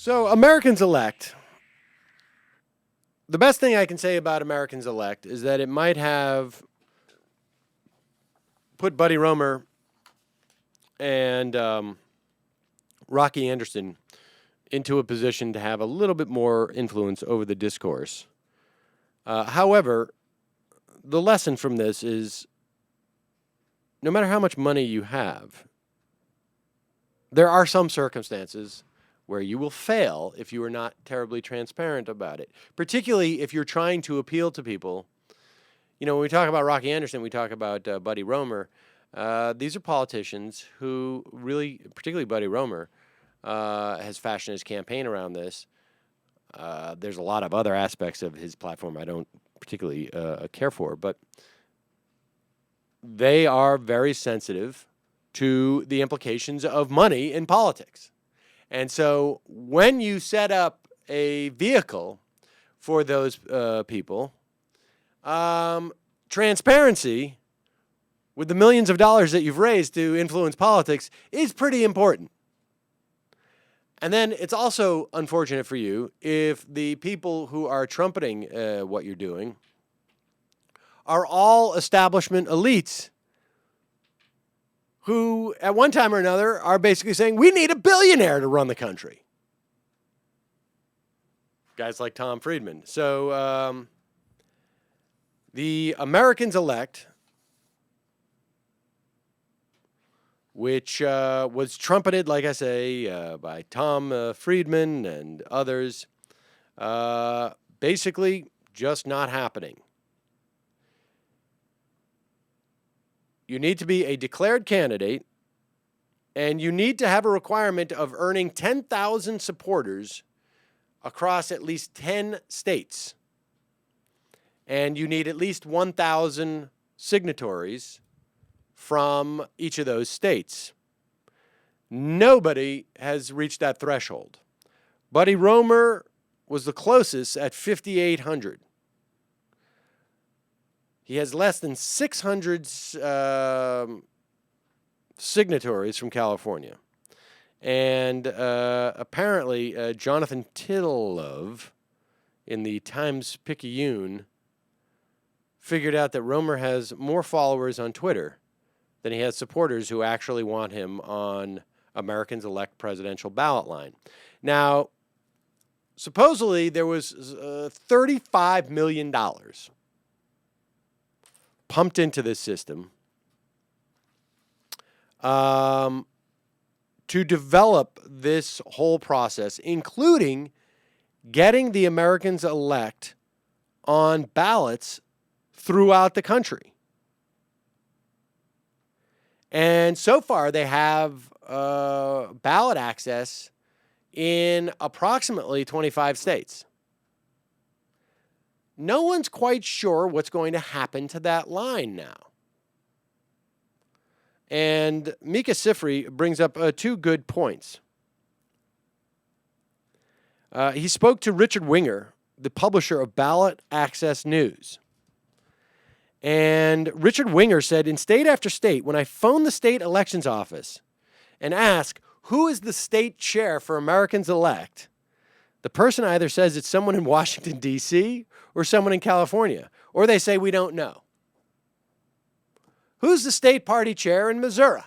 So, Americans elect. The best thing I can say about Americans elect is that it might have put Buddy Roemer and Rocky Anderson into a position to have a little bit more influence over the discourse. However, the lesson from this is no matter how much money you have, there are some circumstances where you will fail if you are not terribly transparent about it, particularly if you're trying to appeal to people. You know, when we talk about Rocky Anderson, we talk about Buddy Roemer. These are politicians who really, particularly Buddy Roemer, has fashioned his campaign around this. There's a lot of other aspects of his platform I don't particularly care for, but they are very sensitive to the implications of money in politics. And so when you set up a vehicle for those people, transparency with the millions of dollars that you've raised to influence politics is pretty important. And then it's also unfortunate for you if the people who are trumpeting what you're doing are all establishment elites who, at one time or another, are basically saying, we need a billionaire to run the country. Guys like Tom Friedman. So the Americans elect, which was trumpeted, like I say, by Tom Friedman and others, basically just not happening. You need to be a declared candidate, and you need to have a requirement of earning 10,000 supporters across at least 10 states. And you need at least 1,000 signatories from each of those states. Nobody has reached that threshold. Buddy Roemer was the closest at 5,800. He has less than 600 signatories from California. And apparently, Jonathan Tittlove in the Times-Picayune figured out that Roemer has more followers on Twitter than he has supporters who actually want him on Americans Elect presidential ballot line. Now, supposedly there was $35 million pumped into this system to develop this whole process, including getting the Americans elect on ballots throughout the country. And so far, they have ballot access in approximately 25 states. No one's quite sure what's going to happen to that line now. And Mika Sifry brings up two good points. He spoke to Richard Winger, the publisher of Ballot Access News. And Richard Winger said, in state after state, when I phone the state elections office and ask, who is the state chair for Americans Elect, the person either says it's someone in Washington, D.C., or someone in California, or they say we don't know. Who's the state party chair in Missouri?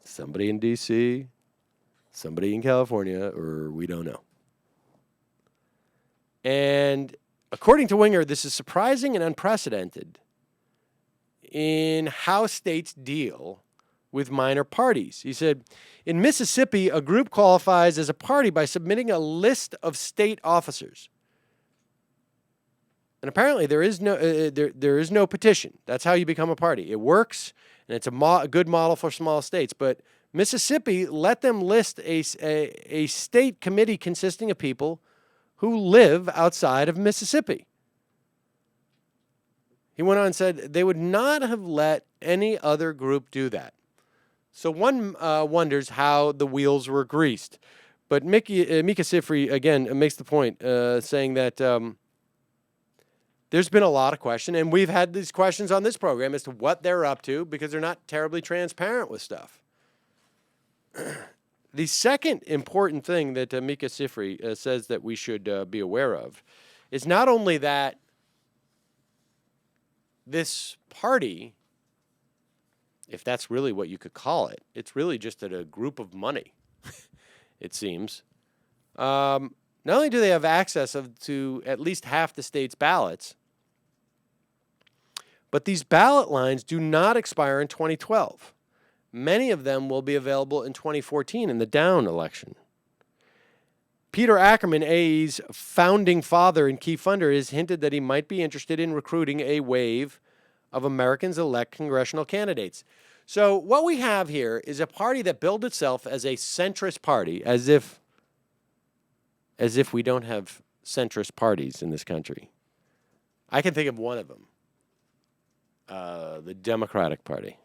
Somebody in D.C., somebody in California, or we don't know. And according to Winger, this is surprising and unprecedented in how states deal with minor parties. He said, in Mississippi, a group qualifies as a party by submitting a list of state officers. And apparently there is no petition. That's how you become a party. It works, and it's a good model for small states. But Mississippi let them list a state committee consisting of people who live outside of Mississippi. He went on and said they would not have let any other group do that. So one wonders how the wheels were greased. But Mika Sifry, again, makes the point, saying that there's been a lot of question, and we've had these questions on this program as to what they're up to because they're not terribly transparent with stuff. The second important thing that Mika Sifri says that we should be aware of is not only that this party, if that's really what you could call it, it's really just a group of money, it seems. Not only do they have access to at least half the state's ballots, but these ballot lines do not expire in 2012. Many of them will be available in 2014 in the down election. Peter Ackerman, AE's founding father and key funder, has hinted that he might be interested in recruiting a wave of Americans elect congressional candidates. So what we have here is a party that billed itself as a centrist party, as if we don't have centrist parties in this country. I can think of one of them, the Democratic Party.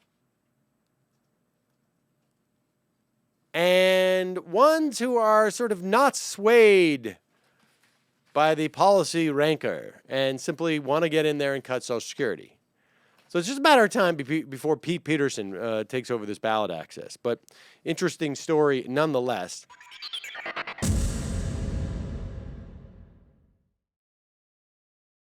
And ones who are sort of not swayed by the policy rancor and simply want to get in there and cut Social Security. So it's just a matter of time before Pete Peterson takes over this ballot access. But interesting story nonetheless.